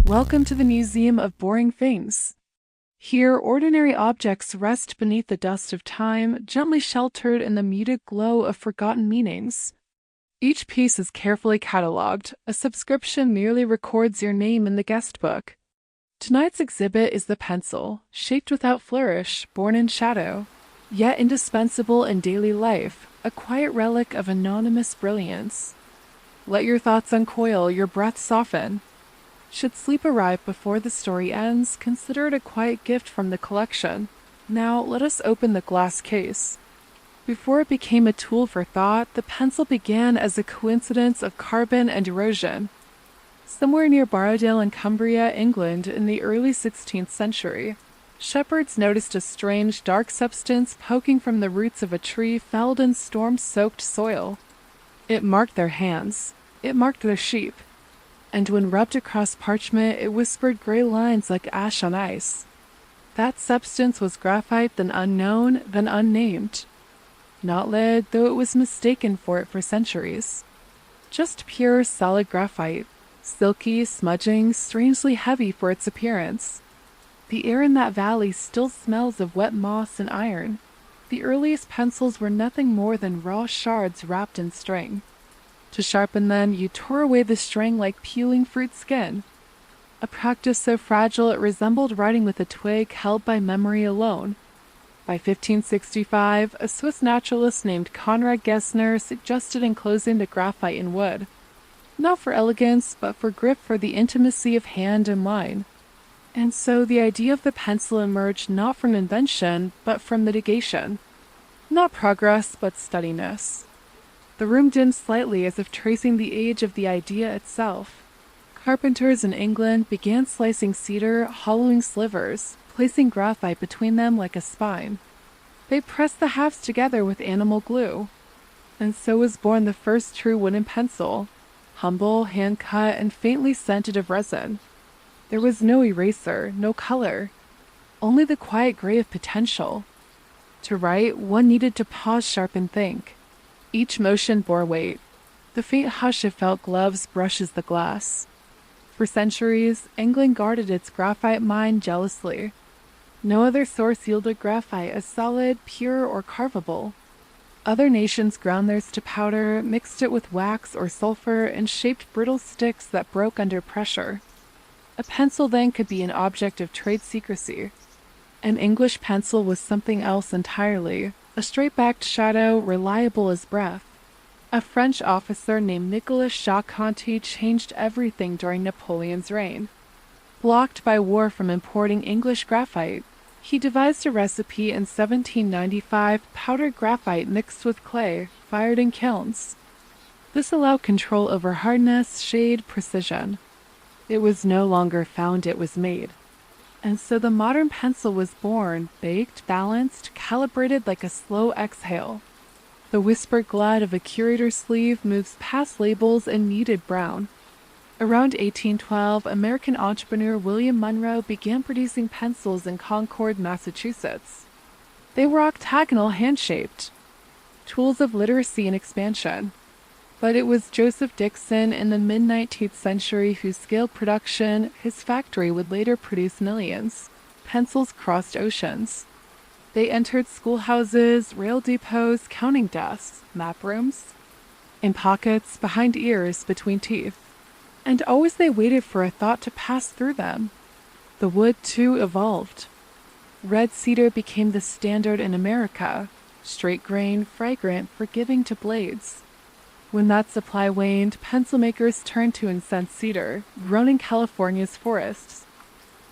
Welcome to the Museum of Boring Things. Here, ordinary objects rest beneath the dust of time, gently sheltered in the muted glow of forgotten meanings. Each piece is carefully catalogued. A subscription merely records your name in the guest book. Tonight's exhibit is the pencil, shaped without flourish, born in shadow, yet indispensable in daily life, a quiet relic of anonymous brilliance. Let your thoughts uncoil, your breath soften. Should sleep arrive before the story ends, consider it a quiet gift from the collection. Now, let us open the glass case. Before it became a tool for thought, the pencil began as a coincidence of carbon and erosion. Somewhere near Borrowdale in Cumbria, England, in the early 16th century, shepherds noticed a strange, dark substance poking from the roots of a tree felled in storm-soaked soil. It marked their hands. It marked their sheep. And when rubbed across parchment, it whispered gray lines like ash on ice. That substance was graphite, then unknown, then unnamed. Not lead, though it was mistaken for it for centuries. Just pure, solid graphite, silky, smudging, strangely heavy for its appearance. The air in that valley still smells of wet moss and iron. The earliest pencils were nothing more than raw shards wrapped in string. To sharpen them, you tore away the string like peeling fruit skin. A practice so fragile it resembled writing with a twig held by memory alone. By 1565, a Swiss naturalist named Conrad Gessner suggested enclosing the graphite in wood, not for elegance, but for grip, for the intimacy of hand and line. And so the idea of the pencil emerged not from invention, but from mitigation. Not progress, but steadiness. The room dimmed slightly as if tracing the age of the idea itself. Carpenters in England began slicing cedar, hollowing slivers, placing graphite between them like a spine. They pressed the halves together with animal glue. And so was born the first true wooden pencil, humble, hand-cut, and faintly scented of resin. There was no eraser, no color, only the quiet gray of potential. To write, one needed to pause, sharp, and think. Each motion bore weight. The faint hush of felt gloves brushes the glass. For centuries, England guarded its graphite mine jealously. No other source yielded graphite as solid, pure, or carvable. Other nations ground theirs to powder, mixed it with wax or sulfur, and shaped brittle sticks that broke under pressure. A pencil then could be an object of trade secrecy. An English pencil was something else entirely. A straight-backed shadow, reliable as breath. A French officer named Nicolas Jacques-Conti changed everything during Napoleon's reign. Blocked by war from importing English graphite, he devised a recipe in 1795, powdered graphite mixed with clay, fired in kilns. This allowed control over hardness, shade, precision. It was no longer found, it was made. And so the modern pencil was born, baked, balanced, calibrated like a slow exhale. The whispered glide of a curator's sleeve moves past labels in muted brown. Around 1812, American entrepreneur William Monroe began producing pencils in Concord, Massachusetts. They were octagonal, hand-shaped, tools of literacy and expansion. But it was Joseph Dixon in the mid-19th century who scaled production. His factory would later produce millions. Pencils crossed oceans. They entered schoolhouses, rail depots, counting desks, map rooms, in pockets, behind ears, between teeth. And always they waited for a thought to pass through them. The wood, too, evolved. Red cedar became the standard in America, straight-grained, fragrant, forgiving to blades. When that supply waned, pencil makers turned to incensed cedar, grown in California's forests.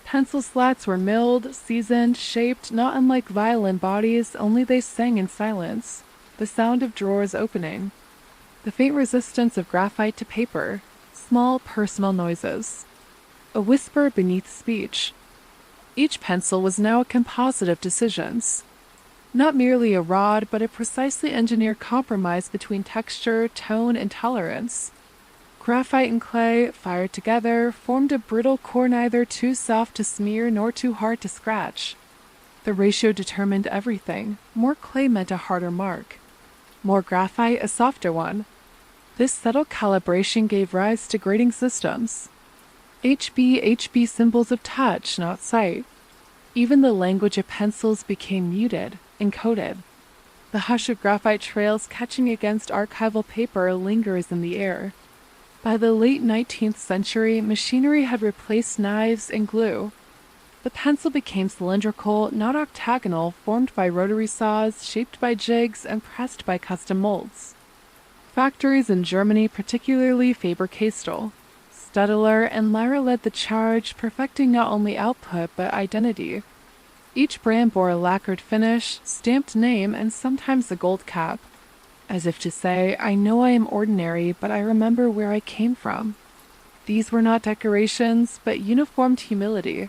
Pencil slats were milled, seasoned, shaped, not unlike violin bodies, only they sang in silence, the sound of drawers opening, the faint resistance of graphite to paper, small personal noises, a whisper beneath speech. Each pencil was now a composite of decisions. Not merely a rod, but a precisely engineered compromise between texture, tone, and tolerance. Graphite and clay, fired together, formed a brittle core neither too soft to smear nor too hard to scratch. The ratio determined everything. More clay meant a harder mark. More graphite, a softer one. This subtle calibration gave rise to grading systems. HB symbols of touch, not sight. Even the language of pencils became muted, encoded. The hush of graphite trails catching against archival paper lingers in the air. By the late 19th century, machinery had replaced knives and glue. The pencil became cylindrical, not octagonal, formed by rotary saws, shaped by jigs, and pressed by custom molds. Factories in Germany, particularly Faber-Castell, Staedtler, and Lyra led the charge, perfecting not only output but identity. Each brand bore a lacquered finish, stamped name, and sometimes a gold cap, as if to say, I know I am ordinary, but I remember where I came from. These were not decorations, but uniformed humility.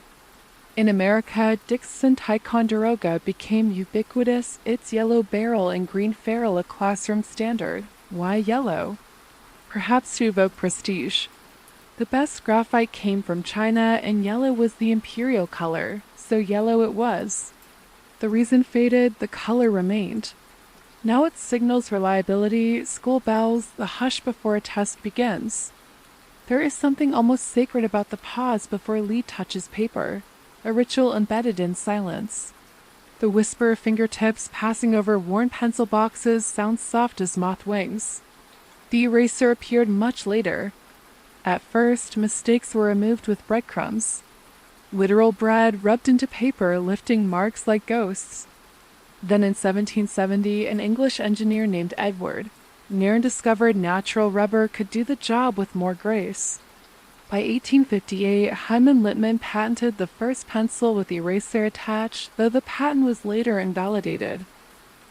In America, Dixon Ticonderoga became ubiquitous, its yellow barrel and green ferrule a classroom standard. Why yellow? Perhaps to evoke prestige. The best graphite came from China, and yellow was the imperial color, so yellow it was. The reason faded, the color remained. Now it signals reliability, school bells, the hush before a test begins. There is something almost sacred about the pause before lead touches paper, a ritual embedded in silence. The whisper of fingertips passing over worn pencil boxes sounds soft as moth wings. The eraser appeared much later. At first, mistakes were removed with breadcrumbs. Literal bread rubbed into paper, lifting marks like ghosts. Then in 1770, an English engineer named Edward Nairn discovered natural rubber could do the job with more grace. By 1858, Hyman Littman patented the first pencil with eraser attached, though the patent was later invalidated.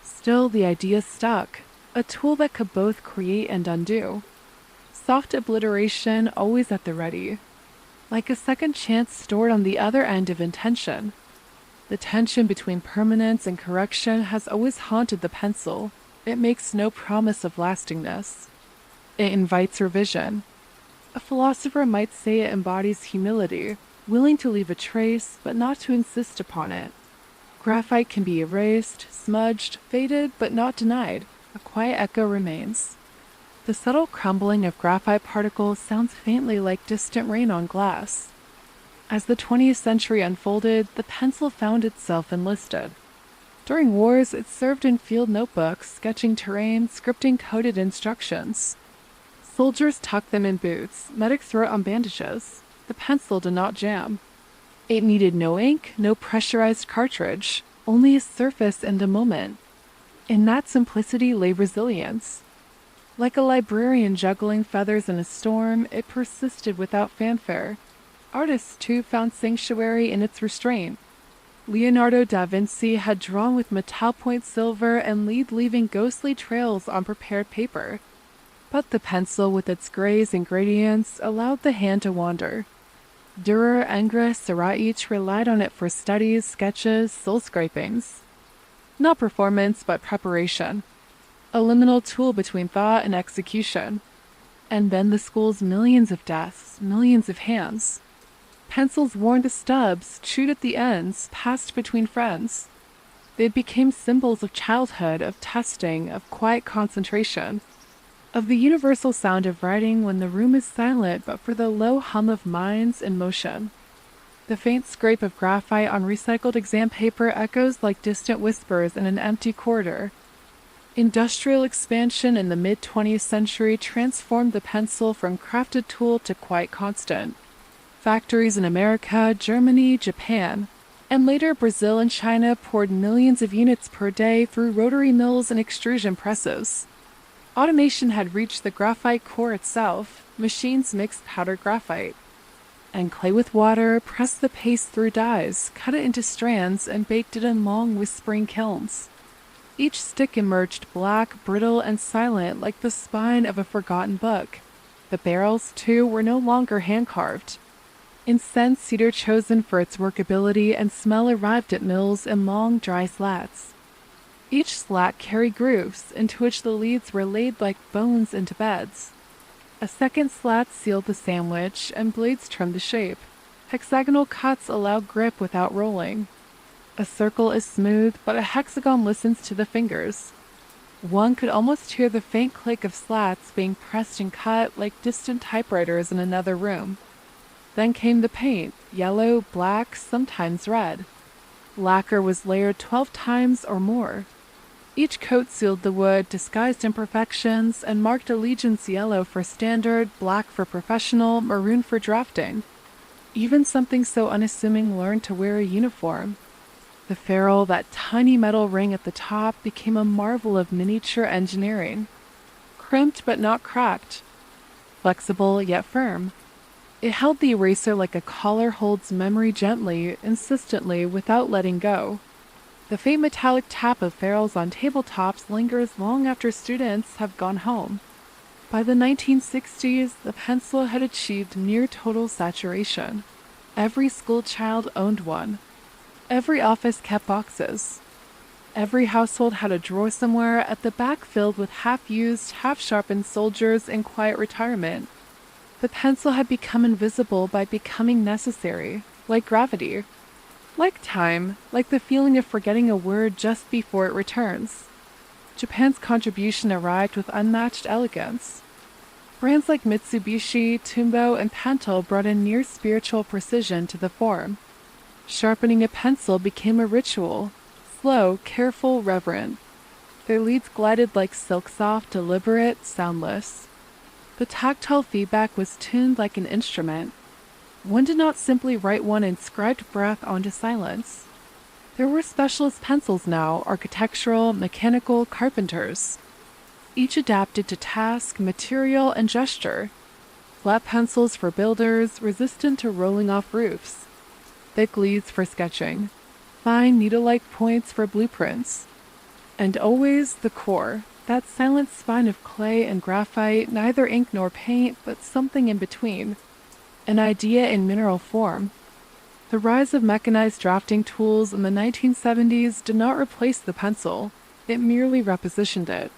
Still, the idea stuck, a tool that could both create and undo. Soft obliteration always at the ready, like a second chance stored on the other end of intention. The tension between permanence and correction has always haunted the pencil. It makes no promise of lastingness. It invites revision. A philosopher might say it embodies humility, willing to leave a trace, but not to insist upon it. Graphite can be erased, smudged, faded, but not denied. A quiet echo remains. The subtle crumbling of graphite particles sounds faintly like distant rain on glass. As the 20th century unfolded, the pencil found itself enlisted. During wars, it served in field notebooks, sketching terrain, scripting coded instructions. Soldiers tucked them in boots, medics wrote on bandages. The pencil did not jam. It needed no ink, no pressurized cartridge, only a surface and a moment. In that simplicity lay resilience. Like a librarian juggling feathers in a storm, it persisted without fanfare. Artists, too, found sanctuary in its restraint. Leonardo da Vinci had drawn with metal-point silver and lead leaving ghostly trails on prepared paper. But the pencil, with its grays and gradients, allowed the hand to wander. Dürer, Ingres, Seurat each relied on it for studies, sketches, soul-scrapings. Not performance, but preparation. A liminal tool between thought and execution. And then the school's millions of desks, millions of hands. Pencils worn to stubs, chewed at the ends, passed between friends. They became symbols of childhood, of testing, of quiet concentration, of the universal sound of writing when the room is silent but for the low hum of minds in motion. The faint scrape of graphite on recycled exam paper echoes like distant whispers in an empty corridor. Industrial expansion in the mid-20th century transformed the pencil from crafted tool to quiet constant. Factories in America, Germany, Japan, and later Brazil and China poured millions of units per day through rotary mills and extrusion presses. Automation had reached the graphite core itself. Machines mixed powdered graphite and clay with water, pressed the paste through dies, cut it into strands, and baked it in long, whispering kilns. Each stick emerged black, brittle, and silent like the spine of a forgotten book. The barrels, too, were no longer hand-carved. Incense cedar chosen for its workability and smell arrived at mills in long, dry slats. Each slat carried grooves, into which the leads were laid like bones into beds. A second slat sealed the sandwich, and blades trimmed the shape. Hexagonal cuts allow grip without rolling. A circle is smooth, but a hexagon listens to the fingers. One could almost hear the faint click of slats being pressed and cut like distant typewriters in another room. Then came the paint, yellow, black, sometimes red. Lacquer was layered 12 times or more. Each coat sealed the wood, disguised imperfections, and marked allegiance yellow for standard, black for professional, maroon for drafting. Even something so unassuming learned to wear a uniform. The ferrule, that tiny metal ring at the top, became a marvel of miniature engineering. Crimped but not cracked. Flexible yet firm. It held the eraser like a collar holds memory gently, insistently, without letting go. The faint metallic tap of ferrules on tabletops lingers long after students have gone home. By the 1960s, the pencil had achieved near total saturation. Every schoolchild owned one. Every office kept boxes. Every household had a drawer somewhere at the back filled with half-used, half-sharpened soldiers in quiet retirement. The pencil had become invisible by becoming necessary, like gravity. Like time, like the feeling of forgetting a word just before it returns. Japan's contribution arrived with unmatched elegance. Brands like Mitsubishi, Tombow, and Pentel brought a near-spiritual precision to the form. Sharpening a pencil became a ritual, slow, careful, reverent. Their leads glided like silk-soft, deliberate, soundless. The tactile feedback was tuned like an instrument. One did not simply write one inscribed breath onto silence. There were specialist pencils now, architectural, mechanical, carpenters. Each adapted to task, material, and gesture. Flat pencils for builders, resistant to rolling off roofs. Thick leads for sketching. Fine needle-like points for blueprints. And always the core, that silent spine of clay and graphite, neither ink nor paint, but something in between. An idea in mineral form. The rise of mechanized drafting tools in the 1970s did not replace the pencil, it merely repositioned it.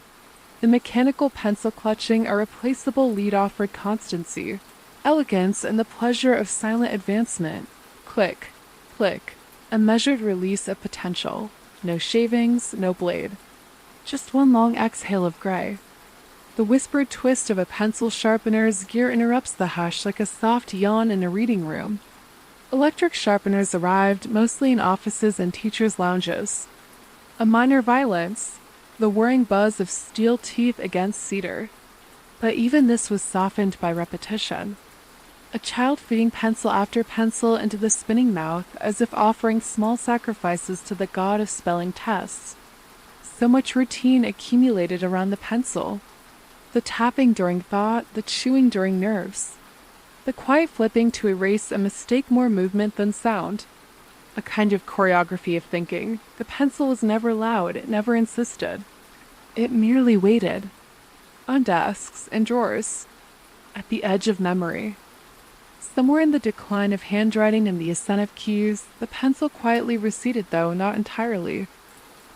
The mechanical pencil clutching a replaceable lead offered constancy, elegance, and the pleasure of silent advancement. Click, click, a measured release of potential. No shavings, no blade. Just one long exhale of gray. The whispered twist of a pencil sharpener's gear interrupts the hush like a soft yawn in a reading room. Electric sharpeners arrived, mostly in offices and teachers' lounges. A minor violence, the whirring buzz of steel teeth against cedar. But even this was softened by repetition. A child feeding pencil after pencil into the spinning mouth, as if offering small sacrifices to the god of spelling tests. So much routine accumulated around the pencil. The tapping during thought, the chewing during nerves. The quiet flipping to erase a mistake more movement than sound. A kind of choreography of thinking. The pencil was never loud, it never insisted. It merely waited. On desks and drawers. At the edge of memory. Somewhere in the decline of handwriting and the ascent of keys, the pencil quietly receded, though not entirely.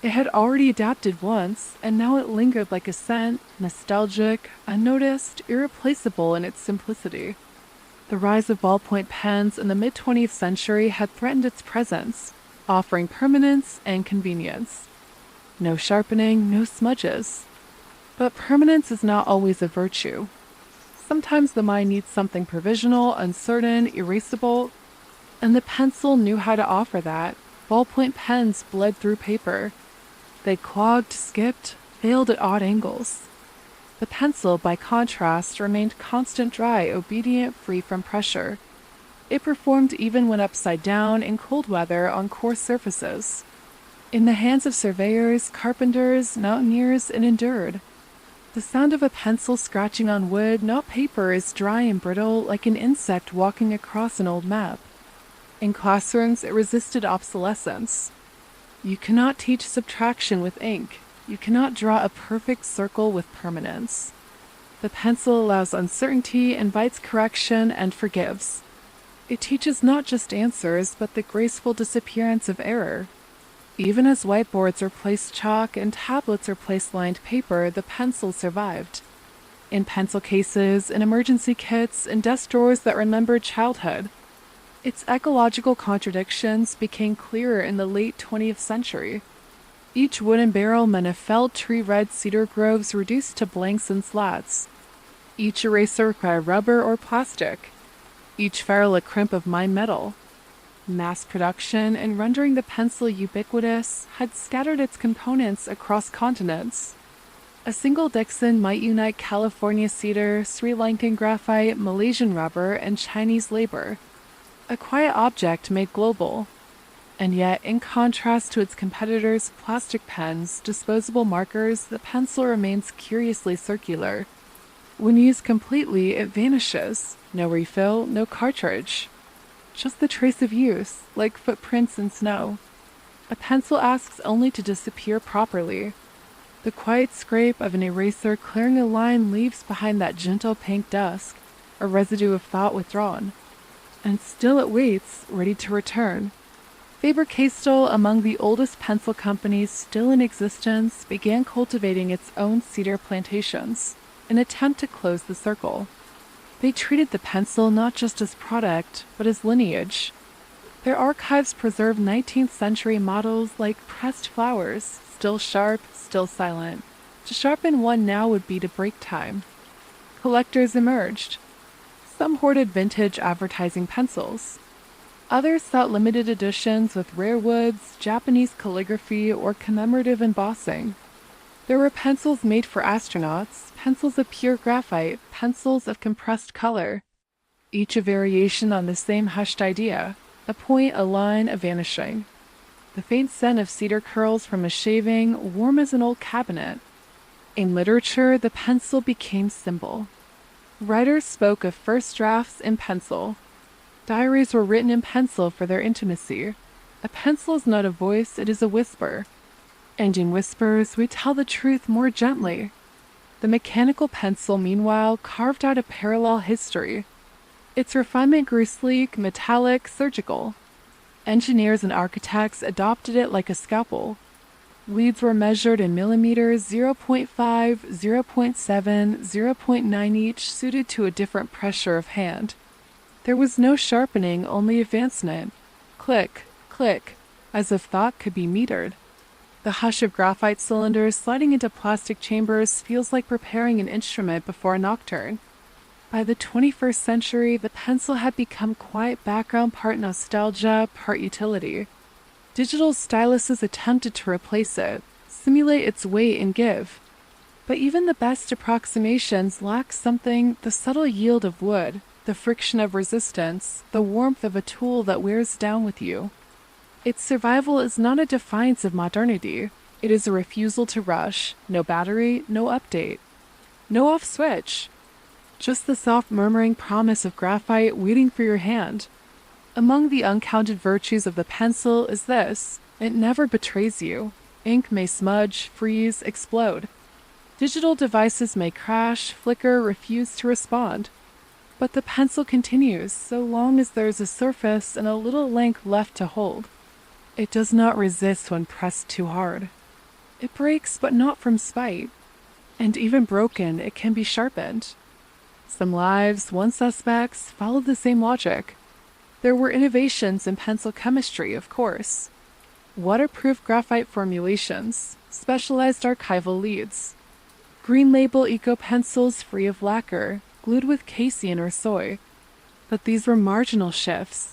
It had already adapted once, and now it lingered like a scent, nostalgic, unnoticed, irreplaceable in its simplicity. The rise of ballpoint pens in the mid-20th century had threatened its presence, offering permanence and convenience. No sharpening, no smudges. But permanence is not always a virtue. Sometimes the mind needs something provisional, uncertain, erasable, and the pencil knew how to offer that. Ballpoint pens bled through paper. They clogged, skipped, failed at odd angles. The pencil, by contrast, remained constant dry, obedient, free from pressure. It performed even when upside down in cold weather on coarse surfaces. In the hands of surveyors, carpenters, mountaineers, it endured. The sound of a pencil scratching on wood, not paper, is dry and brittle like an insect walking across an old map. In classrooms, it resisted obsolescence. You cannot teach subtraction with ink. You cannot draw a perfect circle with permanence. The pencil allows uncertainty, invites correction, and forgives. It teaches not just answers, but the graceful disappearance of error. Even as whiteboards replaced chalk and tablets replaced lined paper, the pencil survived. In pencil cases, in emergency kits, in desk drawers that remembered childhood. Its ecological contradictions became clearer in the late 20th century. Each wooden barrel meant a felled tree-red cedar groves reduced to blanks and slats. Each eraser required rubber or plastic. each ferrule a crimp of mined metal. Mass production and rendering the pencil ubiquitous had scattered its components across continents. A single Dixon might unite California cedar, Sri Lankan graphite, Malaysian rubber, and Chinese labor. A quiet object made global. And yet, in contrast to its competitors' plastic pens, disposable markers, the pencil remains curiously circular. When used completely, it vanishes. No refill, no cartridge. Just the trace of use, like footprints in snow. A pencil asks only to disappear properly. The quiet scrape of an eraser clearing a line leaves behind that gentle pink dusk, a residue of thought withdrawn. And still it waits, ready to return. Faber-Castell, among the oldest pencil companies still in existence, began cultivating its own cedar plantations, an attempt to close the circle. They treated the pencil not just as product, but as lineage. Their archives preserve 19th century models like pressed flowers, still sharp, still silent. To sharpen one now would be to break time. Collectors emerged. Some hoarded vintage advertising pencils. Others sought limited editions with rare woods, Japanese calligraphy, or commemorative embossing. There were pencils made for astronauts, pencils of pure graphite, pencils of compressed color, each a variation on the same hushed idea, a point, a line, a vanishing. The faint scent of cedar curls from a shaving, warm as an old cabinet. In literature, the pencil became symbol. Writers spoke of first drafts in pencil. Diaries were written in pencil for their intimacy. A pencil is not a voice, it is a whisper. And in whispers, we tell the truth more gently. The mechanical pencil, meanwhile, carved out a parallel history. Its refinement grew sleek, metallic, surgical. Engineers and architects adopted it like a scalpel. Leads were measured in millimeters, 0.5, 0.7, 0.9 each, suited to a different pressure of hand. There was no sharpening, only advancement. Click, click, as if thought could be metered. The hush of graphite cylinders sliding into plastic chambers feels like preparing an instrument before a nocturne. By the 21st century, the pencil had become quiet background, part nostalgia, part utility. Digital styluses attempted to replace it, simulate its weight and give. But even the best approximations lack something, the subtle yield of wood, the friction of resistance, the warmth of a tool that wears down with you. Its survival is not a defiance of modernity. It is a refusal to rush. No battery, no update. No off switch. Just the soft murmuring promise of graphite waiting for your hand. Among the uncounted virtues of the pencil is this: it never betrays you. Ink may smudge, freeze, explode. Digital devices may crash, flicker, refuse to respond. But the pencil continues so long as there is a surface and a little length left to hold. It does not resist when pressed too hard. It breaks, but not from spite. And even broken, it can be sharpened. Some lives, one suspects, followed the same logic. There were innovations in pencil chemistry, of course. Waterproof graphite formulations, specialized archival leads. Green label eco-pencils free of lacquer, glued with casein or soy. But these were marginal shifts.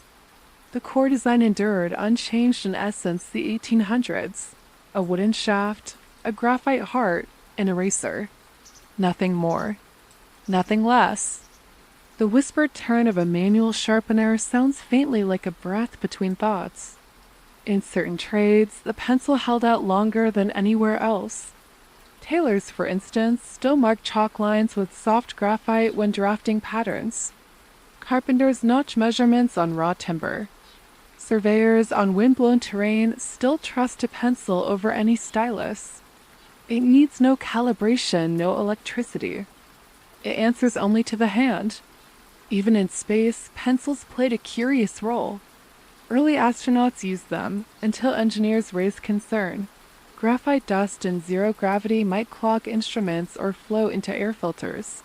The core design endured, unchanged in essence, the 1800s. A wooden shaft, a graphite heart, an eraser. Nothing more. Nothing less. The whispered turn of a manual sharpener sounds faintly like a breath between thoughts. In certain trades, the pencil held out longer than anywhere else. Tailors, for instance, still mark chalk lines with soft graphite when drafting patterns. Carpenters notch measurements on raw timber. Surveyors on wind-blown terrain still trust a pencil over any stylus. It needs no calibration, no electricity. It answers only to the hand. Even in space, pencils played a curious role. Early astronauts used them, until engineers raised concern. Graphite dust in zero gravity might clog instruments or flow into air filters.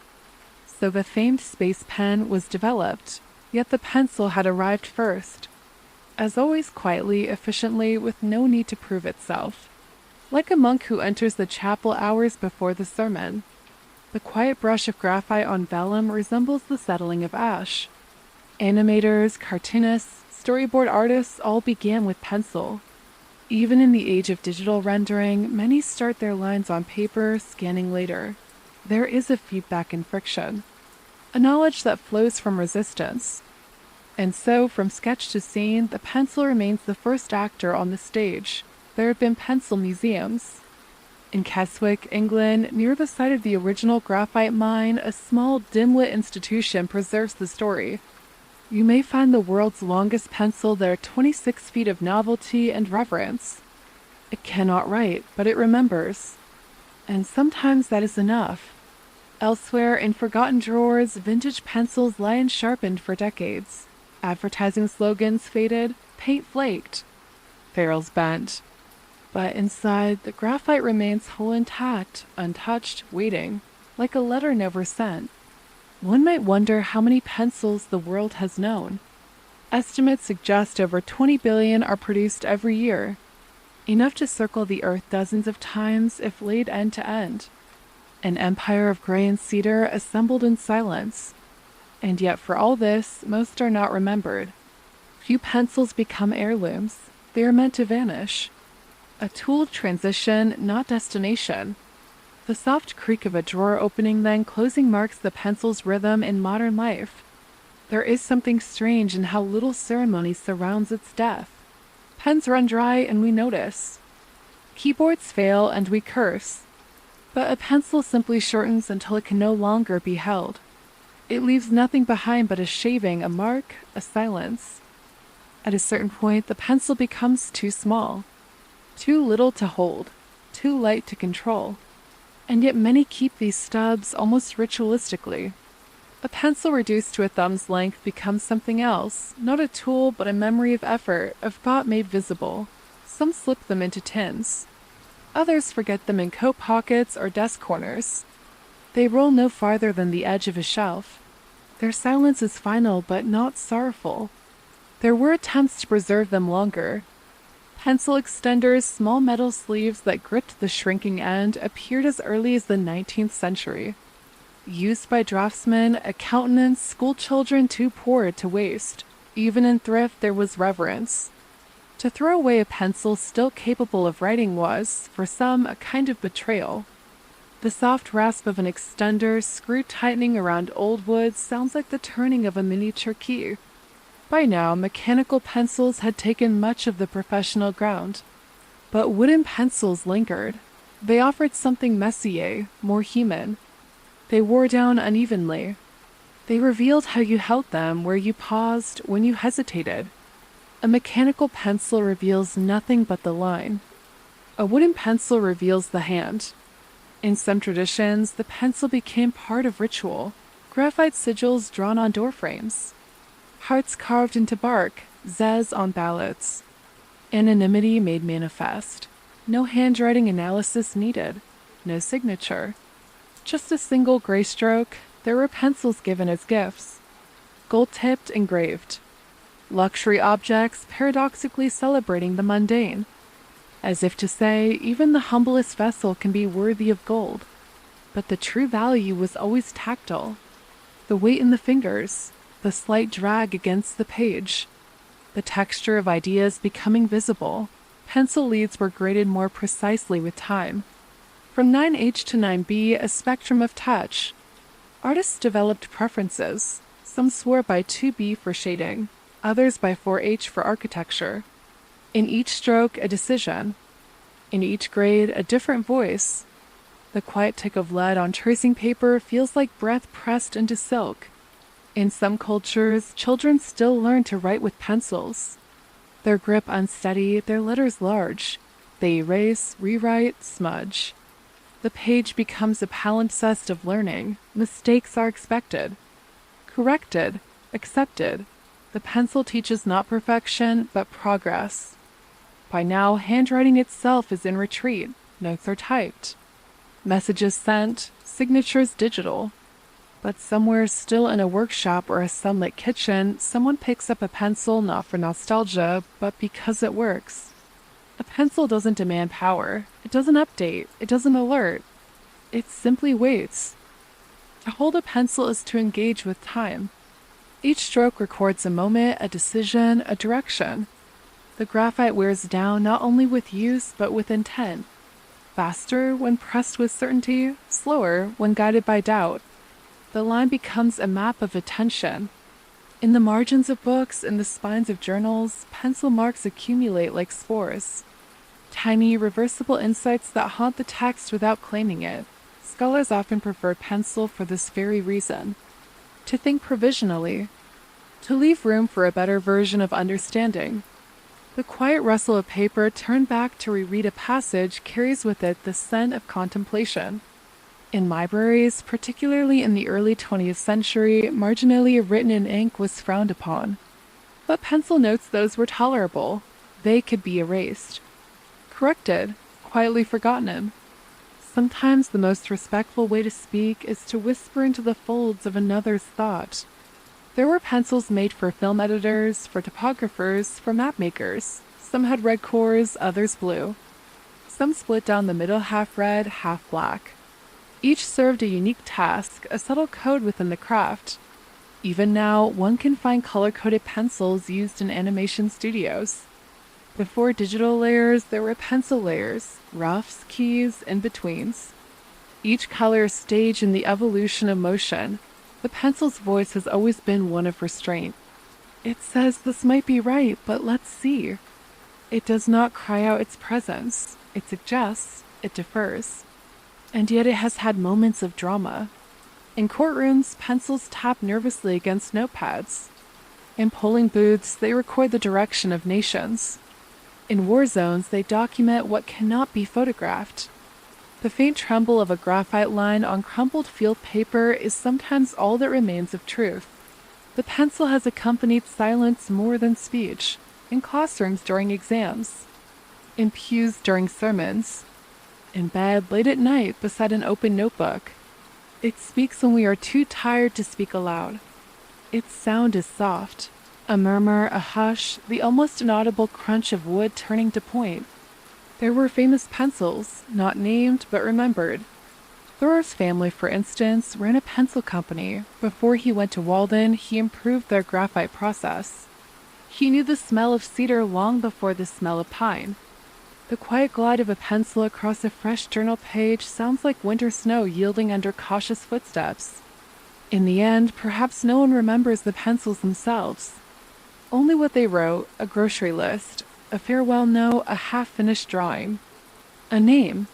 So the famed space pen was developed, yet the pencil had arrived first. As always, quietly, efficiently, with no need to prove itself. Like a monk who enters the chapel hours before the sermon. The quiet brush of graphite on vellum resembles the settling of ash. Animators, cartoonists, storyboard artists all began with pencil. Even in the age of digital rendering, many start their lines on paper, scanning later. There is a feedback in friction, a knowledge that flows from resistance. And so, from sketch to scene, the pencil remains the first actor on the stage. There have been pencil museums. In Keswick, England, near the site of the original graphite mine, a small, dim-lit institution preserves the story. You may find the world's longest pencil there, 26 feet of novelty and reverence. It cannot write, but it remembers. And sometimes that is enough. Elsewhere, in forgotten drawers, vintage pencils lie unsharpened for decades. Advertising slogans faded, paint flaked, ferrules bent. But inside, the graphite remains whole intact, untouched, waiting, like a letter never sent. One might wonder how many pencils the world has known. Estimates suggest over 20 billion are produced every year, enough to circle the earth dozens of times if laid end to end. An empire of gray and cedar assembled in silence. And yet for all this, most are not remembered. Few pencils become heirlooms. They are meant to vanish. A tool of transition, not destination. The soft creak of a drawer opening then closing marks the pencil's rhythm in modern life. There is something strange in how little ceremony surrounds its death. Pens run dry and we notice. Keyboards fail and we curse. But a pencil simply shortens until it can no longer be held. It leaves nothing behind but a shaving, a mark, a silence. At a certain point, the pencil becomes too small. Too little to hold, too light to control. And yet many keep these stubs almost ritualistically. A pencil reduced to a thumb's length becomes something else, not a tool but a memory of effort, of thought made visible. Some slip them into tins. Others forget them in coat pockets or desk corners. They roll no farther than the edge of a shelf. Their silence is final but not sorrowful. There were attempts to preserve them longer. Pencil extenders, small metal sleeves that gripped the shrinking end, appeared as early as the 19th century. Used by draftsmen, accountants, schoolchildren too poor to waste. Even in thrift there was reverence. To throw away a pencil still capable of writing was, for some, a kind of betrayal. The soft rasp of an extender, screw tightening around old wood, sounds like the turning of a miniature key. By now, mechanical pencils had taken much of the professional ground. But wooden pencils lingered. They offered something messier, more human. They wore down unevenly. They revealed how you held them, where you paused, when you hesitated. A mechanical pencil reveals nothing but the line. A wooden pencil reveals the hand. In some traditions, the pencil became part of ritual. Graphite sigils drawn on doorframes. Hearts carved into bark, zez on ballots. Anonymity made manifest. No handwriting analysis needed. No signature. Just a single gray stroke. There were pencils given as gifts. Gold-tipped, engraved. Luxury objects paradoxically celebrating the mundane. As if to say, even the humblest vessel can be worthy of gold. But the true value was always tactile. The weight in the fingers, the slight drag against the page, the texture of ideas becoming visible. Pencil leads were graded more precisely with time. From 9H to 9B, a spectrum of touch. Artists developed preferences. Some swore by 2B for shading, others by 4H for architecture. In each stroke, a decision. In each grade, a different voice. The quiet tick of lead on tracing paper feels like breath pressed into silk. In some cultures, children still learn to write with pencils. Their grip unsteady, their letters large. They erase, rewrite, smudge. The page becomes a palimpsest of learning. Mistakes are expected. Corrected, accepted. The pencil teaches not perfection, but progress. By now, handwriting itself is in retreat. Notes are typed. Messages sent, signatures digital. But somewhere still in a workshop or a sunlit kitchen, someone picks up a pencil not for nostalgia, but because it works. A pencil doesn't demand power. It doesn't update. It doesn't alert. It simply waits. To hold a pencil is to engage with time. Each stroke records a moment, a decision, a direction. The graphite wears down not only with use but with intent. Faster when pressed with certainty, slower when guided by doubt. The line becomes a map of attention. In the margins of books and the spines of journals, pencil marks accumulate like spores. Tiny, reversible insights that haunt the text without claiming it. Scholars often prefer pencil for this very reason. To think provisionally. To leave room for a better version of understanding. The quiet rustle of paper turned back to reread a passage carries with it the scent of contemplation. In libraries, particularly in the early 20th century, marginally written in ink was frowned upon. But pencil notes those were tolerable. They could be erased. Corrected, quietly forgotten. Sometimes the most respectful way to speak is to whisper into the folds of another's thought. There were pencils made for film editors, for typographers, for map makers. Some had red cores, others blue. Some split down the middle half red, half black. Each served a unique task, a subtle code within the craft. Even now, one can find color-coded pencils used in animation studios. Before digital layers, there were pencil layers, roughs, keys, in-betweens. Each color stage in the evolution of motion. The pencil's voice has always been one of restraint. It says this might be right, but let's see. It does not cry out its presence. It suggests, it defers. And yet it has had moments of drama. In courtrooms, pencils tap nervously against notepads. In polling booths, they record the direction of nations. In war zones, they document what cannot be photographed. The faint tremble of a graphite line on crumpled field paper is sometimes all that remains of truth. The pencil has accompanied silence more than speech, in classrooms during exams, in pews during sermons, in bed late at night beside an open notebook. It speaks when we are too tired to speak aloud. Its sound is soft, a murmur, a hush, the almost inaudible crunch of wood turning to point. There were famous pencils, not named but remembered. Thoreau's family, for instance, ran a pencil company. Before he went to Walden, he improved their graphite process. He knew the smell of cedar long before the smell of pine. The quiet glide of a pencil across a fresh journal page sounds like winter snow yielding under cautious footsteps. In the end, perhaps no one remembers the pencils themselves. Only what they wrote, a grocery list, a farewell note, a half-finished drawing. A name.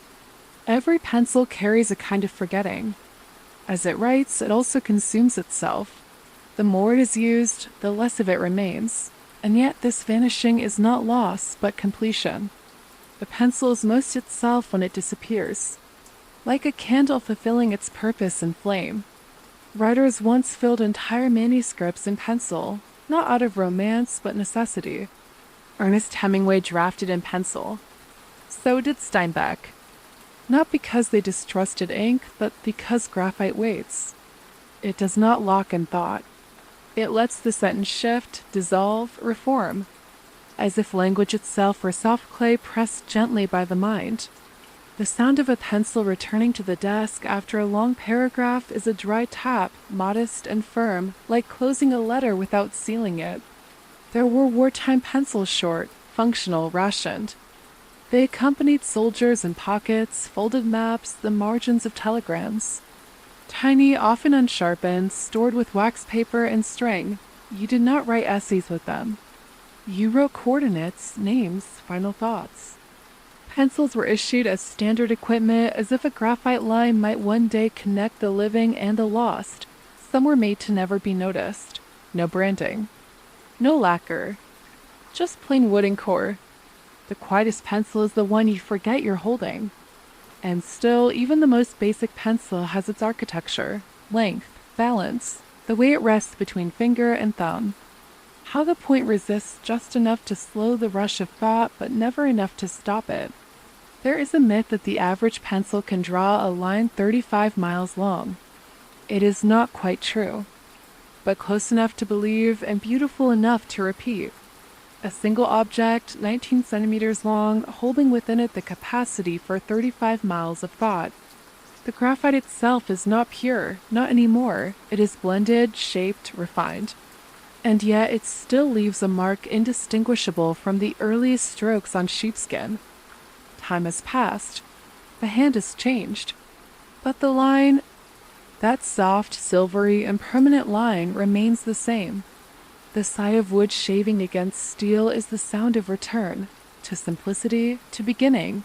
Every pencil carries a kind of forgetting. As it writes, it also consumes itself. The more it is used, the less of it remains. And yet this vanishing is not loss, but completion. The pencil is most itself when it disappears. Like a candle fulfilling its purpose in flame. Writers once filled entire manuscripts in pencil, not out of romance, but necessity. Ernest Hemingway drafted in pencil. So did Steinbeck. Not because they distrusted ink, but because graphite waits. It does not lock in thought. It lets the sentence shift, dissolve, reform, as if language itself were soft clay pressed gently by the mind. The sound of a pencil returning to the desk after a long paragraph is a dry tap, modest and firm, like closing a letter without sealing it. There were wartime pencils short, functional, rationed. They accompanied soldiers in pockets, folded maps, the margins of telegrams. Tiny, often unsharpened, stored with wax paper and string. You did not write essays with them. You wrote coordinates, names, final thoughts. Pencils were issued as standard equipment, as if a graphite line might one day connect the living and the lost. Some were made to never be noticed. No branding. No lacquer. Just plain wood and core. The quietest pencil is the one you forget you're holding. And still, even the most basic pencil has its architecture, length, balance, the way it rests between finger and thumb. How the point resists just enough to slow the rush of thought, but never enough to stop it. There is a myth that the average pencil can draw a line 35 miles long. It is not quite true, but close enough to believe and beautiful enough to repeat. A single object, 19 centimeters long, holding within it the capacity for 35 miles of thought. The graphite itself is not pure, not anymore. It is blended, shaped, refined. And yet it still leaves a mark indistinguishable from the earliest strokes on sheepskin. Time has passed. The hand has changed. But the line, that soft, silvery, and permanent line, remains the same. The sigh of wood shaving against steel is the sound of return, to simplicity, to beginning.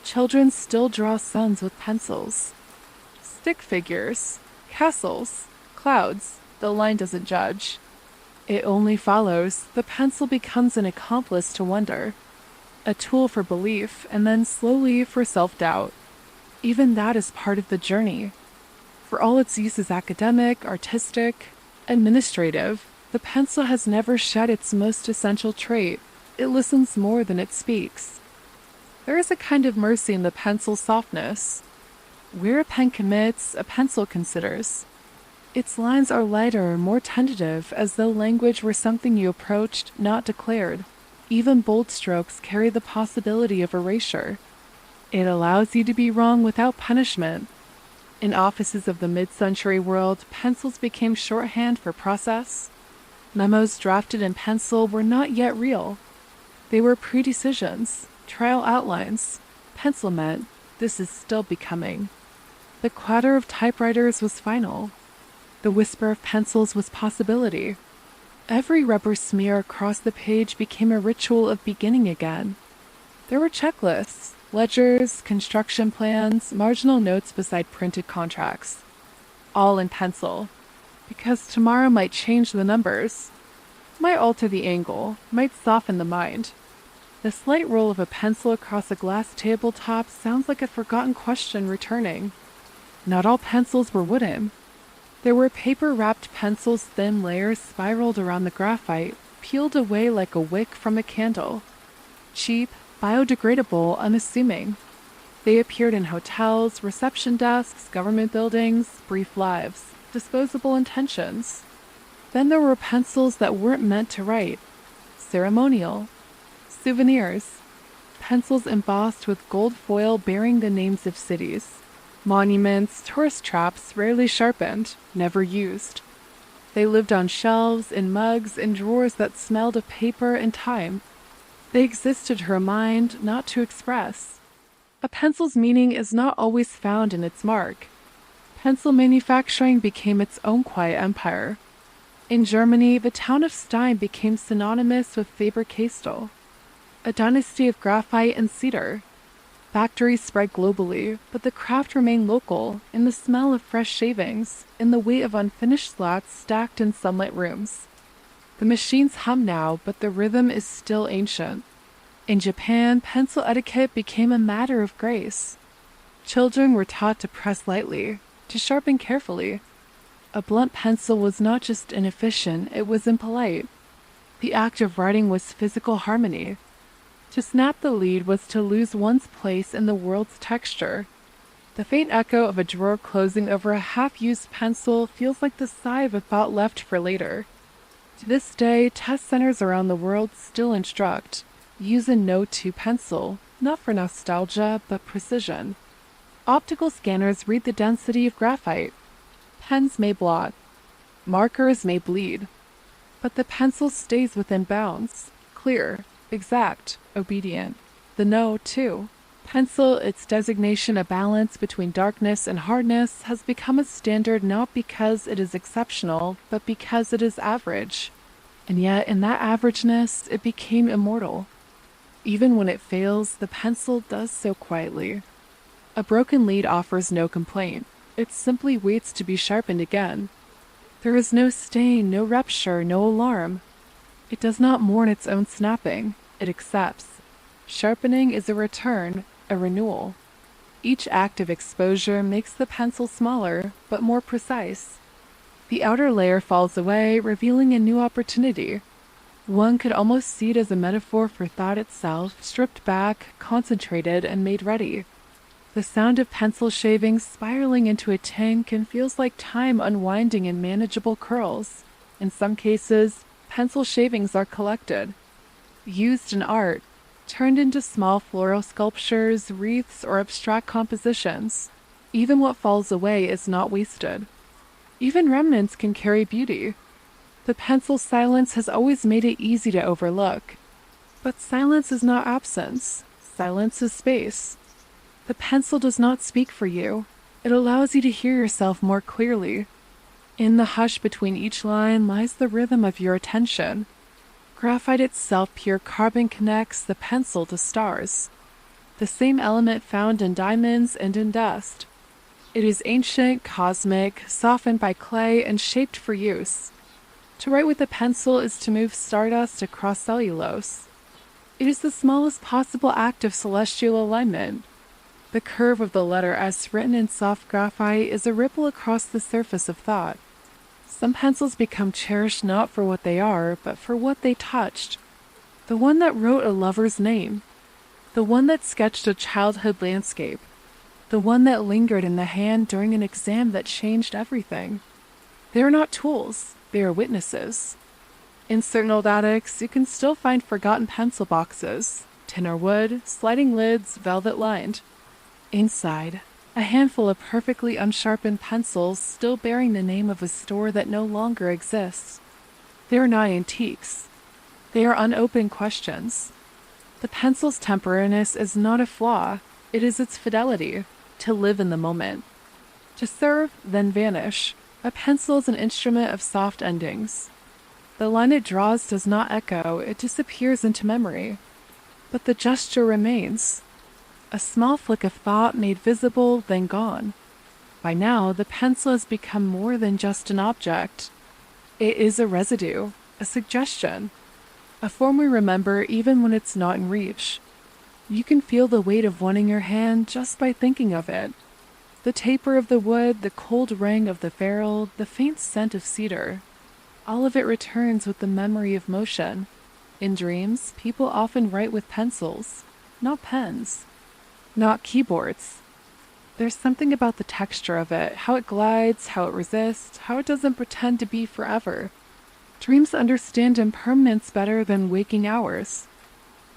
Children still draw suns with pencils. Stick figures, castles, clouds, the line doesn't judge. It only follows. The pencil becomes an accomplice to wonder, a tool for belief, and then slowly for self-doubt. Even that is part of the journey. For all its uses academic, artistic, administrative, the pencil has never shed its most essential trait. It listens more than it speaks. There is a kind of mercy in the pencil's softness. Where a pen commits, a pencil considers. Its lines are lighter, more tentative, as though language were something you approached, not declared. Even bold strokes carry the possibility of erasure. It allows you to be wrong without punishment. In offices of the mid-century world, pencils became shorthand for process. Memos drafted in pencil were not yet real. They were pre-decisions, trial outlines. Pencil meant, this is still becoming. The clatter of typewriters was final. The whisper of pencils was possibility. Every rubber smear across the page became a ritual of beginning again. There were checklists, ledgers, construction plans, marginal notes beside printed contracts. All in pencil. Because tomorrow might change the numbers, might alter the angle, might soften the mind. The slight roll of a pencil across a glass tabletop sounds like a forgotten question returning. Not all pencils were wooden. There were paper-wrapped pencils, thin layers spiraled around the graphite, peeled away like a wick from a candle. Cheap, biodegradable, unassuming. They appeared in hotels, reception desks, government buildings, brief lives, disposable intentions. Then there were pencils that weren't meant to write. Ceremonial. Souvenirs. Pencils embossed with gold foil bearing the names of cities. Monuments, tourist traps, rarely sharpened, never used. They lived on shelves, in mugs, in drawers that smelled of paper and time. They existed to remind, not to express. A pencil's meaning is not always found in its mark. Pencil manufacturing became its own quiet empire. In Germany, the town of Stein became synonymous with Faber-Castell, a dynasty of graphite and cedar. Factories spread globally, but the craft remained local, in the smell of fresh shavings, in the weight of unfinished slots stacked in sunlit rooms. The machines hum now, but the rhythm is still ancient. In Japan, pencil etiquette became a matter of grace. Children were taught to press lightly, to sharpen carefully. A blunt pencil was not just inefficient, it was impolite. The act of writing was physical harmony. To snap the lead was to lose one's place in the world's texture. The faint echo of a drawer closing over a half-used pencil feels like the sigh of a thought left for later. To this day, test centers around the world still instruct, use a no-to pencil, not for nostalgia, but precision. Optical scanners read the density of graphite. Pens may blot. Markers may bleed. But the pencil stays within bounds, clear, exact, obedient. The no, too. Pencil, its designation a balance between darkness and hardness, has become a standard not because it is exceptional, but because it is average. And yet, in that averageness, it became immortal. Even when it fails, the pencil does so quietly. A broken lead offers no complaint. It simply waits to be sharpened again. There is no stain, no rupture, no alarm. It does not mourn its own snapping. It accepts. Sharpening is a return, a renewal. Each act of exposure makes the pencil smaller, but more precise. The outer layer falls away, revealing a new opportunity. One could almost see it as a metaphor for thought itself, stripped back, concentrated, and made ready. The sound of pencil shavings spiraling into a tin feels like time unwinding in manageable curls. In some cases, pencil shavings are collected, used in art, turned into small floral sculptures, wreaths, or abstract compositions. Even what falls away is not wasted. Even remnants can carry beauty. The pencil's silence has always made it easy to overlook. But silence is not absence. Silence is space. The pencil does not speak for you. It allows you to hear yourself more clearly. In the hush between each line lies the rhythm of your attention. Graphite itself, pure carbon, connects the pencil to stars, the same element found in diamonds and in dust. It is ancient, cosmic, softened by clay, and shaped for use. To write with a pencil is to move stardust across cellulose. It is the smallest possible act of celestial alignment. The curve of the letter S written in soft graphite is a ripple across the surface of thought. Some pencils become cherished not for what they are, but for what they touched. The one that wrote a lover's name. The one that sketched a childhood landscape. The one that lingered in the hand during an exam that changed everything. They are not tools, they are witnesses. In certain old attics, you can still find forgotten pencil boxes, tin or wood, sliding lids, velvet-lined. Inside, a handful of perfectly unsharpened pencils still bearing the name of a store that no longer exists. They are not antiques. They are unopened questions. The pencil's temporariness is not a flaw, it is its fidelity, to live in the moment. To serve, then vanish. A pencil is an instrument of soft endings. The line it draws does not echo, it disappears into memory. But the gesture remains. A small flick of thought made visible, then gone. By now, the pencil has become more than just an object. It is a residue, a suggestion, a form we remember even when it's not in reach. You can feel the weight of one in your hand just by thinking of it. The taper of the wood, the cold ring of the ferrule, the faint scent of cedar. All of it returns with the memory of motion. In dreams, people often write with pencils, not pens, not keyboards. There's something about the texture of it, how it glides, how it resists, how it doesn't pretend to be forever. Dreams understand impermanence better than waking hours.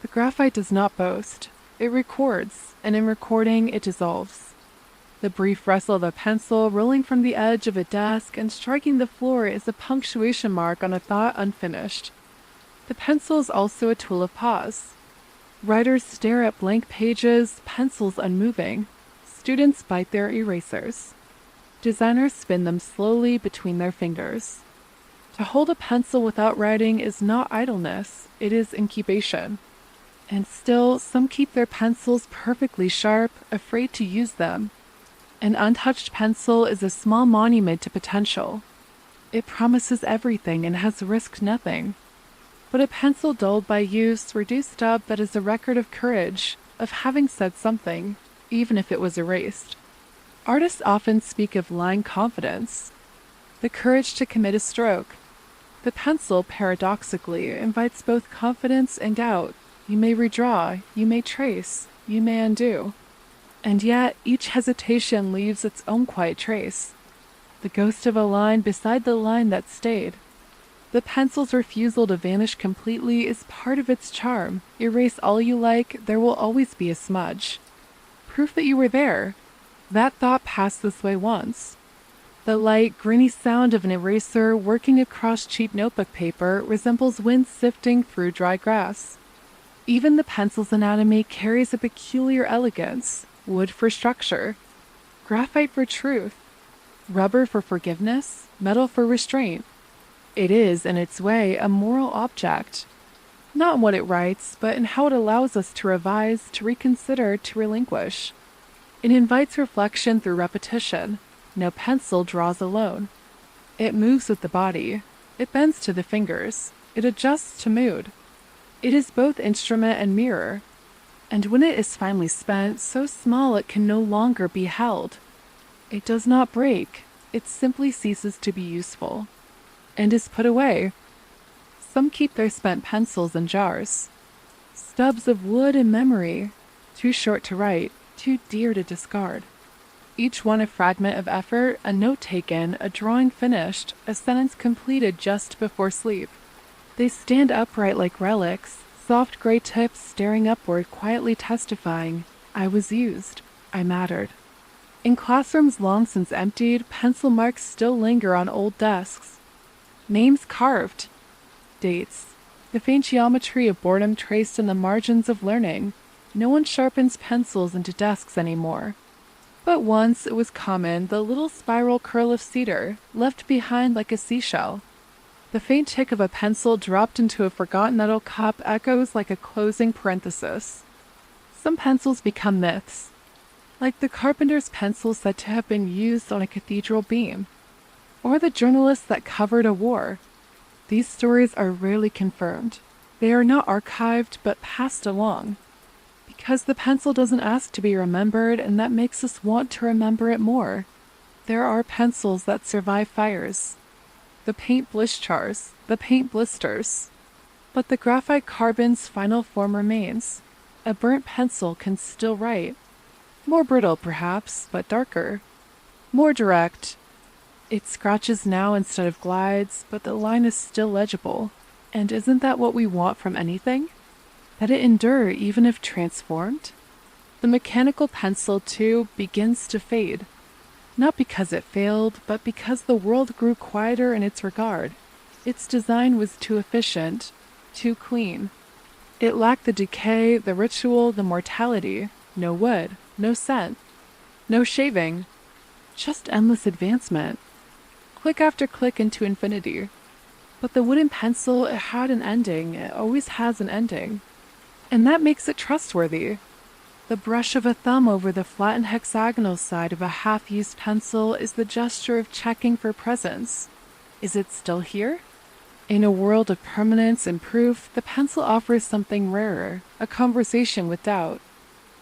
The graphite does not boast. It records, and in recording, it dissolves. The brief rustle of a pencil rolling from the edge of a desk and striking the floor is a punctuation mark on a thought unfinished. The pencil is also a tool of pause. Writers stare at blank pages, pencils unmoving. Students bite their erasers. Designers spin them slowly between their fingers. To hold a pencil without writing is not idleness, it is incubation. And still, some keep their pencils perfectly sharp, afraid to use them. An untouched pencil is a small monument to potential. It promises everything and has risked nothing. But a pencil dulled by use, reduced up but is a record of courage, of having said something, even if it was erased. Artists often speak of line confidence, the courage to commit a stroke. The pencil, paradoxically, invites both confidence and doubt. You may redraw, you may trace, you may undo. And yet, each hesitation leaves its own quiet trace. The ghost of a line beside the line that stayed. The pencil's refusal to vanish completely is part of its charm. Erase all you like, there will always be a smudge. Proof that you were there. That thought passed this way once. The light, grainy sound of an eraser working across cheap notebook paper resembles wind sifting through dry grass. Even the pencil's anatomy carries a peculiar elegance. Wood for structure, graphite for truth, rubber for forgiveness, metal for restraint. It is, in its way, a moral object, not in what it writes, but in how it allows us to revise, to reconsider, to relinquish. It invites reflection through repetition. No pencil draws alone. It moves with the body. It bends to the fingers. It adjusts to mood. It is both instrument and mirror. And when it is finally spent, so small it can no longer be held. It does not break, it simply ceases to be useful, and is put away. Some keep their spent pencils in jars. Stubs of wood and memory, too short to write, too dear to discard. Each one a fragment of effort, a note taken, a drawing finished, a sentence completed just before sleep. They stand upright like relics, soft gray tips staring upward, quietly testifying, I was used, I mattered. In classrooms long since emptied, pencil marks still linger on old desks. Names carved. Dates. The faint geometry of boredom traced in the margins of learning. No one sharpens pencils into desks anymore. But once it was common, the little spiral curl of cedar, left behind like a seashell. The faint tick of a pencil dropped into a forgotten metal cup echoes like a closing parenthesis. Some pencils become myths, like the carpenter's pencil said to have been used on a cathedral beam, or the journalist that covered a war. These stories are rarely confirmed. They are not archived, but passed along. Because the pencil doesn't ask to be remembered, and that makes us want to remember it more. There are pencils that survive fires. The paint blisters, the paint blisters. But the graphite carbon's final form remains. A burnt pencil can still write. More brittle, perhaps, but darker. More direct. It scratches now instead of glides, but the line is still legible. And isn't that what we want from anything? That it endure even if transformed? The mechanical pencil, too, begins to fade. Not because it failed, but because the world grew quieter in its regard. Its design was too efficient, too clean. It lacked the decay, the ritual, the mortality. No wood, no scent, no shaving. Just endless advancement. Click after click into infinity. But the wooden pencil, it had an ending. It always has an ending. And that makes it trustworthy. The brush of a thumb over the flattened hexagonal side of a half-used pencil is the gesture of checking for presence. Is it still here? In a world of permanence and proof, the pencil offers something rarer, a conversation with doubt.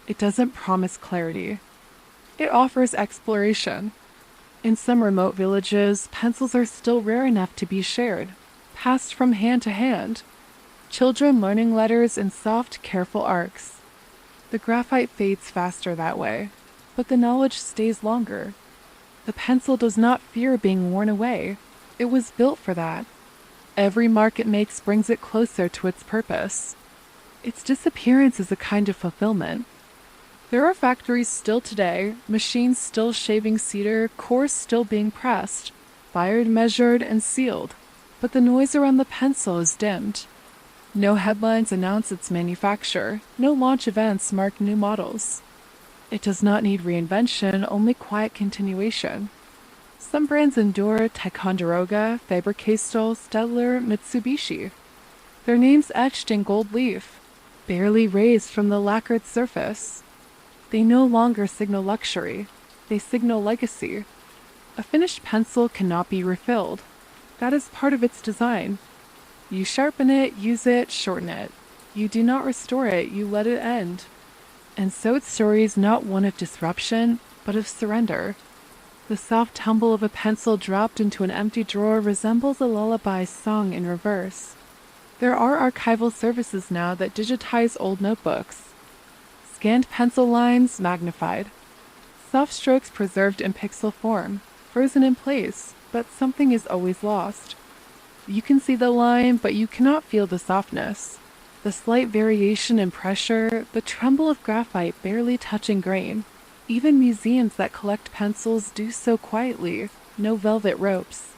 It doesn't promise clarity. It offers exploration. In some remote villages, pencils are still rare enough to be shared, passed from hand to hand. Children learning letters in soft, careful arcs. The graphite fades faster that way, but the knowledge stays longer. The pencil does not fear being worn away. It was built for that. Every mark it makes brings it closer to its purpose. Its disappearance is a kind of fulfillment. There are factories still today, machines still shaving cedar, cores still being pressed, fired, measured, and sealed, but the noise around the pencil is dimmed. No headlines announce its manufacture, no launch events mark new models. It does not need reinvention, only quiet continuation. Some brands endure: Ticonderoga, Faber-Castell, Staedtler, Mitsubishi. Their names etched in gold leaf, barely raised from the lacquered surface. They no longer signal luxury, they signal legacy. A finished pencil cannot be refilled. That is part of its design. You sharpen it, use it, shorten it. You do not restore it, you let it end. And so its story is not one of disruption, but of surrender. The soft tumble of a pencil dropped into an empty drawer resembles a lullaby sung in reverse. There are archival services now that digitize old notebooks. Scanned pencil lines magnified. Soft strokes preserved in pixel form, frozen in place, but something is always lost. You can see the line, but you cannot feel the softness. The slight variation in pressure, the tremble of graphite barely touching grain. Even museums that collect pencils do so quietly. No velvet ropes.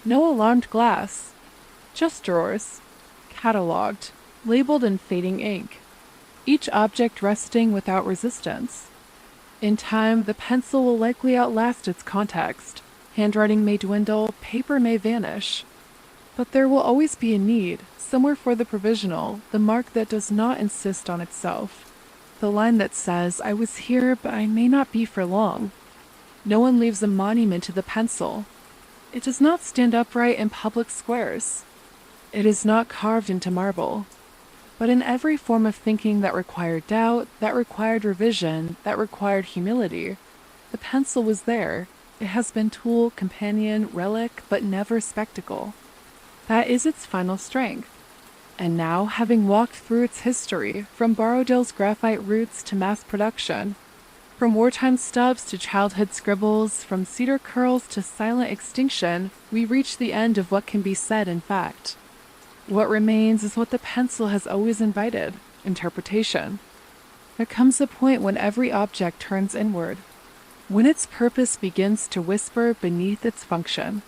No alarmed glass. Just drawers. Catalogued. Labeled in fading ink. Each object resting without resistance. In time, the pencil will likely outlast its context. Handwriting may dwindle, paper may vanish. But there will always be a need, somewhere for the provisional, the mark that does not insist on itself. The line that says, I was here, but I may not be for long. No one leaves a monument to the pencil. It does not stand upright in public squares. It is not carved into marble. But in every form of thinking that required doubt, that required revision, that required humility, the pencil was there. It has been tool, companion, relic, but never spectacle. That is its final strength. And now, having walked through its history, from Borrowdale's graphite roots to mass production, from wartime stubs to childhood scribbles, from cedar curls to silent extinction, we reach the end of what can be said in fact. What remains is what the pencil has always invited: interpretation. There comes a point when every object turns inward, when its purpose begins to whisper beneath its function.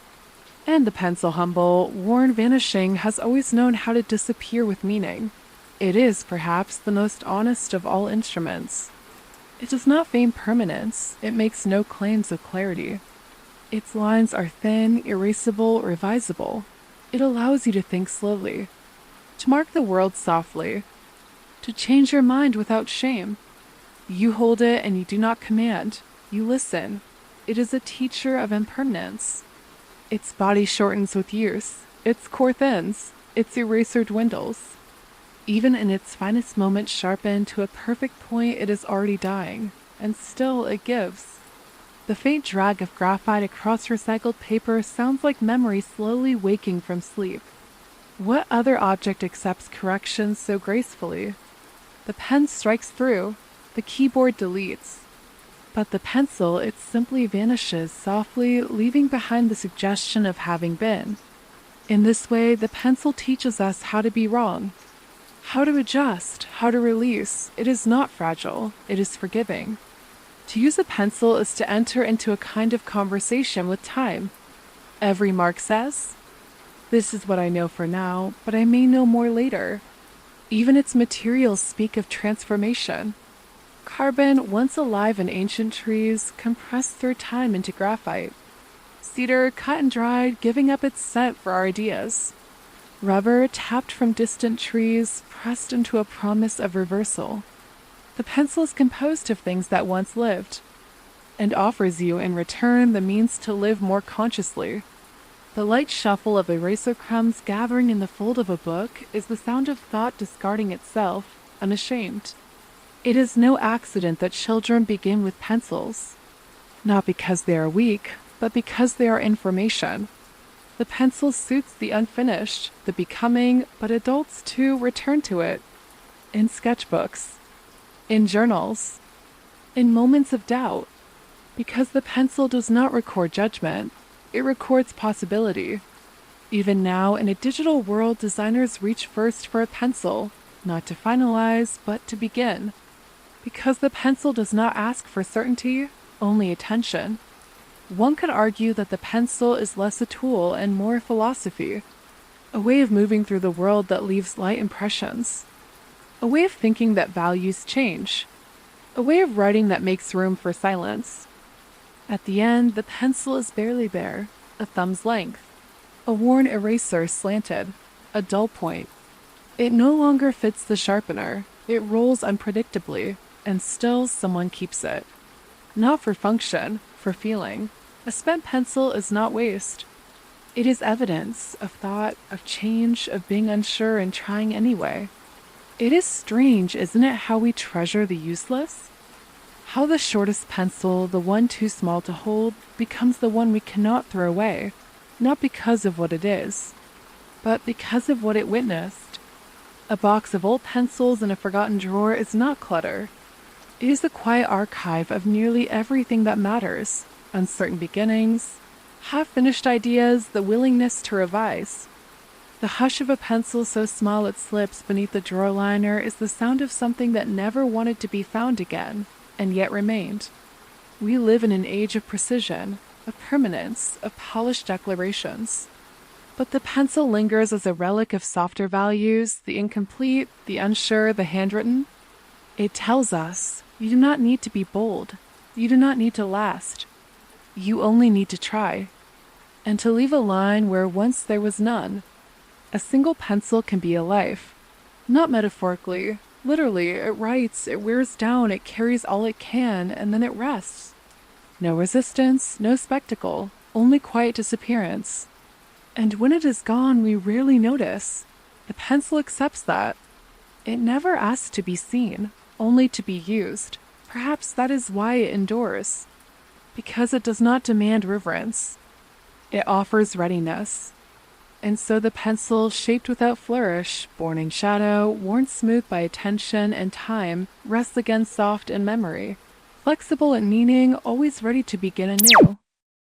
And the pencil, humble, worn, vanishing, has always known how to disappear with meaning. It is, perhaps, the most honest of all instruments. It does not feign permanence, it makes no claims of clarity. Its lines are thin, erasable, revisable. It allows you to think slowly, to mark the world softly, to change your mind without shame. You hold it and you do not command, you listen. It is a teacher of impermanence. Its body shortens with use, its core thins, its eraser dwindles. Even in its finest moments sharpened to a perfect point, it is already dying, and still it gives. The faint drag of graphite across recycled paper sounds like memory slowly waking from sleep. What other object accepts corrections so gracefully? The pen strikes through, the keyboard deletes. But the pencil, it simply vanishes softly, leaving behind the suggestion of having been. In this way, the pencil teaches us how to be wrong, how to adjust, how to release. It is not fragile, it is forgiving. To use a pencil is to enter into a kind of conversation with time. Every mark says, "This is what I know for now, but I may know more later." Even its materials speak of transformation. Carbon, once alive in ancient trees, compressed through time into graphite. Cedar, cut and dried, giving up its scent for our ideas. Rubber, tapped from distant trees, pressed into a promise of reversal. The pencil is composed of things that once lived, and offers you in return the means to live more consciously. The light shuffle of eraser crumbs gathering in the fold of a book is the sound of thought discarding itself, unashamed. It is no accident that children begin with pencils, not because they are weak, but because they are information. The pencil suits the unfinished, the becoming, but adults too return to it. In sketchbooks, in journals, in moments of doubt, because the pencil does not record judgment, it records possibility. Even now, in a digital world, designers reach first for a pencil, not to finalize, but to begin. Because the pencil does not ask for certainty, only attention. One could argue that the pencil is less a tool and more a philosophy, a way of moving through the world that leaves light impressions. A way of thinking that values change. A way of writing that makes room for silence. At the end, the pencil is barely bare, a thumb's length. A worn eraser slanted, a dull point. It no longer fits the sharpener. It rolls unpredictably, and still someone keeps it. Not for function, for feeling. A spent pencil is not waste. It is evidence of thought, of change, of being unsure and trying anyway. It is strange, isn't it, how we treasure the useless? How the shortest pencil, the one too small to hold, becomes the one we cannot throw away, not because of what it is, but because of what it witnessed. A box of old pencils in a forgotten drawer is not clutter. It is the quiet archive of nearly everything that matters, uncertain beginnings, half-finished ideas, the willingness to revise. The hush of a pencil so small it slips beneath the drawer liner is the sound of something that never wanted to be found again, and yet remained. We live in an age of precision, of permanence, of polished declarations. But the pencil lingers as a relic of softer values, the incomplete, the unsure, the handwritten. It tells us, you do not need to be bold. You do not need to last. You only need to try. And to leave a line where once there was none. A single pencil can be a life. Not metaphorically. Literally, it writes, it wears down, it carries all it can, and then it rests. No resistance, no spectacle, only quiet disappearance. And when it is gone, we rarely notice. The pencil accepts that. It never asks to be seen, only to be used. Perhaps that is why it endures. Because it does not demand reverence. It offers readiness. And so the pencil, shaped without flourish, born in shadow, worn smooth by attention and time, rests again soft in memory, flexible in meaning, always ready to begin anew.